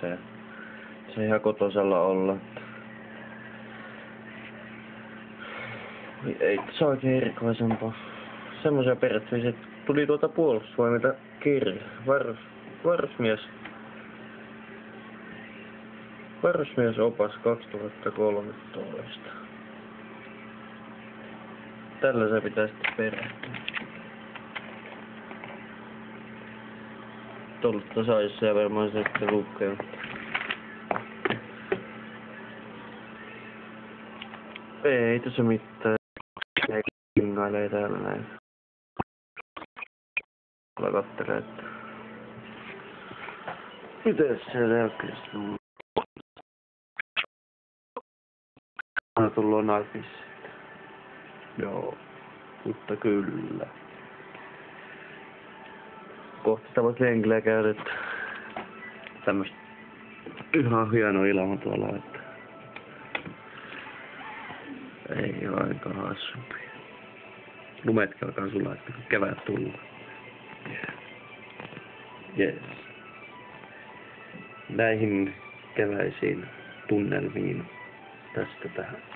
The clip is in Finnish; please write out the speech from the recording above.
Se ihan kotosalla olla. Ei se oikein erikoisempaa. Semmoisia periaatteessa, että tuli tuolta puolustusvoimilta kirja. Varusmiesopas 2013. Tällä se pitää sitten perehtyä. Tuollaista saisi ja varmaan se sitten lukee. Ei tässä mitään. Ei kingailee täällä näin. Kattelee, että mites siellä jälkeistä on? Aina tullut naisissa. Joo, mutta kyllä. Kohta sitä voisi lenkillä käydä, että tämmöstä ihan hieno ilma tuolla, että ei oo ainakaan hassumpi. Lumetkin alkaa sulaa, että kun kevät tullut. Yes. Näihin keväisiin tunnelmiin tästä tähän.